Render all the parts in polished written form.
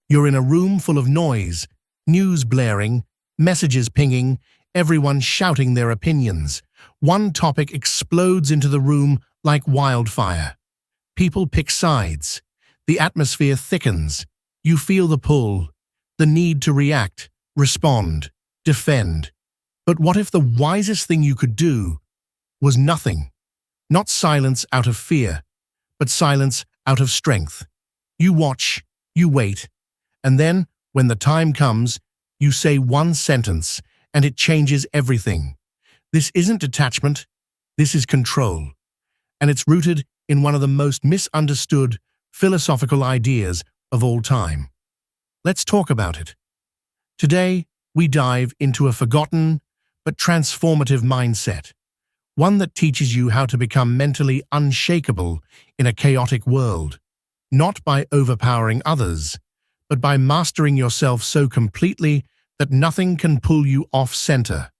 You're in a room full of noise, news blaring, messages pinging, everyone shouting their opinions. One topic explodes into the room like wildfire. People pick sides. The atmosphere thickens. You feel the pull, the need to react, respond, defend. But what if the wisest thing you could do was nothing? Not silence out of fear, but silence out of strength. You watch, you wait, and then, when the time comes, you say one sentence, and it changes everything. This isn't detachment, this is control. And it's rooted in one of the most misunderstood philosophical ideas of all time. Let's talk about it. Today, we dive into a forgotten but transformative mindset, one that teaches you how to become mentally unshakable in a chaotic world, not by overpowering others, but by mastering yourself so completely that nothing can pull you off center.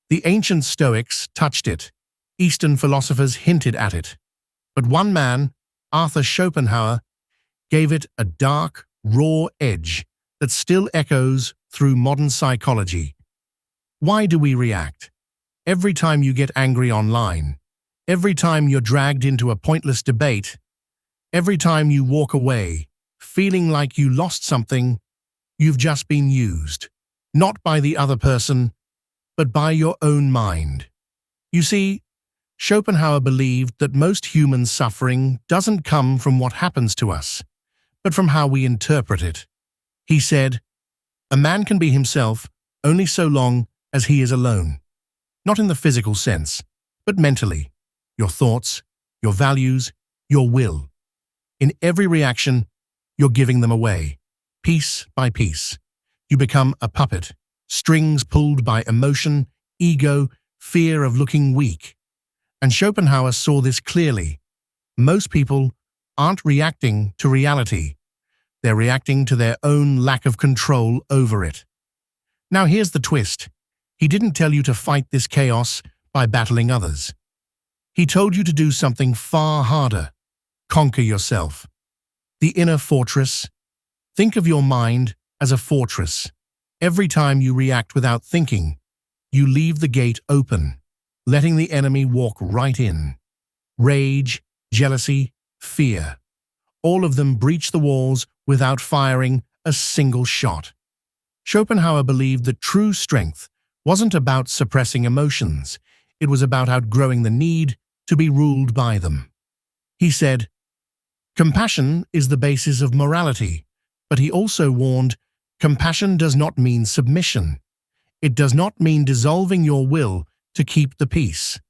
The ancient Stoics touched it, Eastern philosophers hinted at it, but one man, Arthur Schopenhauer, gave it a dark, raw edge that still echoes through modern psychology. Why do we react? Every time you get angry online, every time you're dragged into a pointless debate, every time you walk away, feeling like you lost something, you've just been used, not by the other person, but by your own mind. You see, Schopenhauer believed that most human suffering doesn't come from what happens to us, but from how we interpret it. He said, "A man can be himself only so long as he is alone. Not in the physical sense, but mentally. Your thoughts, your values, your will. In every reaction, you're giving them away, piece by piece. You become a puppet, strings pulled by emotion, ego, fear of looking weak." And Schopenhauer saw this clearly. Most people aren't reacting to reality. They're reacting to their own lack of control over it. Now here's the twist. He didn't tell you to fight this chaos by battling others. He told you to do something far harder. Conquer yourself. The inner fortress. Think of your mind as a fortress. Every time you react without thinking, you leave the gate open, letting the enemy walk right in. Rage, jealousy, fear. All of them breach the walls without firing a single shot. Schopenhauer believed that true strength wasn't about suppressing emotions. It was about outgrowing the need to be ruled by them. He said, "Compassion is the basis of morality," but he also warned, compassion does not mean submission. It does not mean dissolving your will to keep the peace.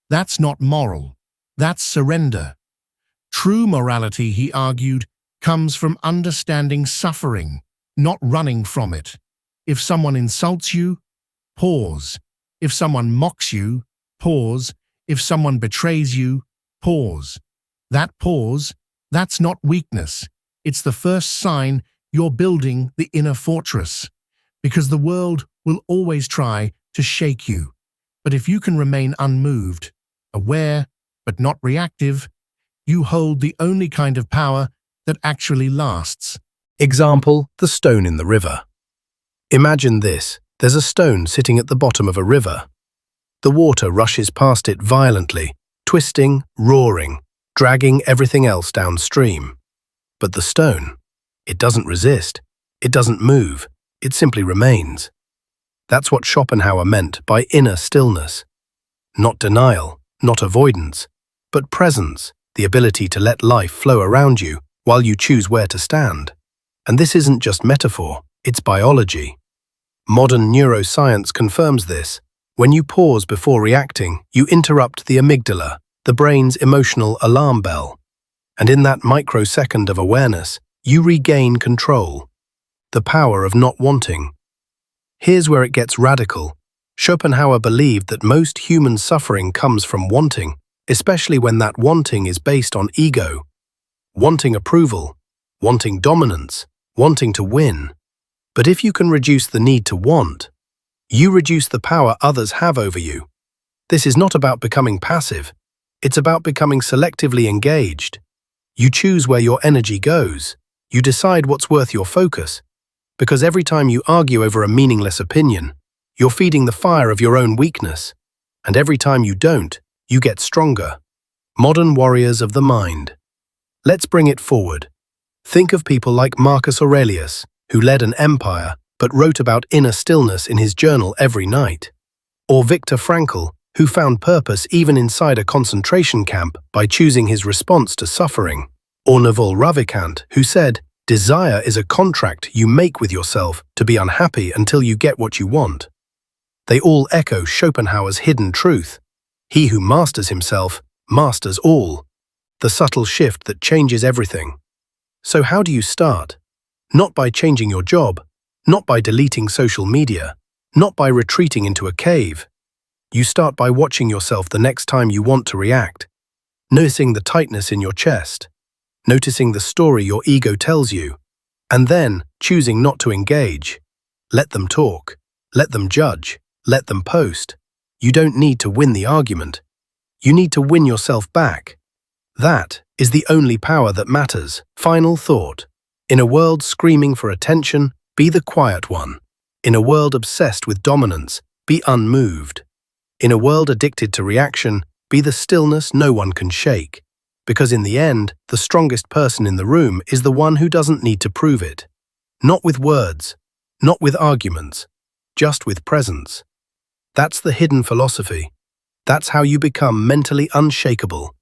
That's not moral. That's surrender. True morality, he argued, comes from understanding suffering, not running from it. If someone insults you, pause. If someone mocks you, pause. If someone betrays you, pause. That pause, that's not weakness. It's the first sign you're building the inner fortress, because the world will always try to shake you. But if you can remain unmoved, aware, but not reactive, you hold the only kind of power that actually lasts. Example, the stone in the river. Imagine this. There's a stone sitting at the bottom of a river. The water rushes past it violently, twisting, roaring, dragging everything else downstream. But the stone, it doesn't resist, it doesn't move, it simply remains. That's what Schopenhauer meant by inner stillness. Not denial, not avoidance, but presence, the ability to let life flow around you while you choose where to stand. And this isn't just metaphor, it's biology. Modern neuroscience confirms this. When you pause before reacting, you interrupt the amygdala, the brain's emotional alarm bell. And in that microsecond of awareness, you regain control. The power of not wanting. Here's where it gets radical. Schopenhauer believed that most human suffering comes from wanting, especially when that wanting is based on ego. Wanting approval, wanting dominance, wanting to win. But if you can reduce the need to want, you reduce the power others have over you. This is not about becoming passive. It's about becoming selectively engaged. You choose where your energy goes. You decide what's worth your focus, because every time you argue over a meaningless opinion, you're feeding the fire of your own weakness, and every time you don't, you get stronger. Modern warriors of the mind. Let's bring it forward. Think of people like Marcus Aurelius, who led an empire but wrote about inner stillness in his journal every night. Or Viktor Frankl, who found purpose even inside a concentration camp by choosing his response to suffering. Or Naval Ravikant, who said, "Desire is a contract you make with yourself to be unhappy until you get what you want." They all echo Schopenhauer's hidden truth. He who masters himself masters all. The subtle shift that changes everything. So how do you start? Not by changing your job, not by deleting social media, not by retreating into a cave. You start by watching yourself the next time you want to react, noticing the tightness in your chest, noticing the story your ego tells you, and then choosing not to engage. Let them talk, let them judge, let them post. You don't need to win the argument. You need to win yourself back. That is the only power that matters. Final thought. In a world screaming for attention, be the quiet one. In a world obsessed with dominance, be unmoved. In a world addicted to reaction, be the stillness no one can shake. Because in the end, the strongest person in the room is the one who doesn't need to prove it. Not with words, not with arguments, just with presence. That's the hidden philosophy. That's how you become mentally unshakable.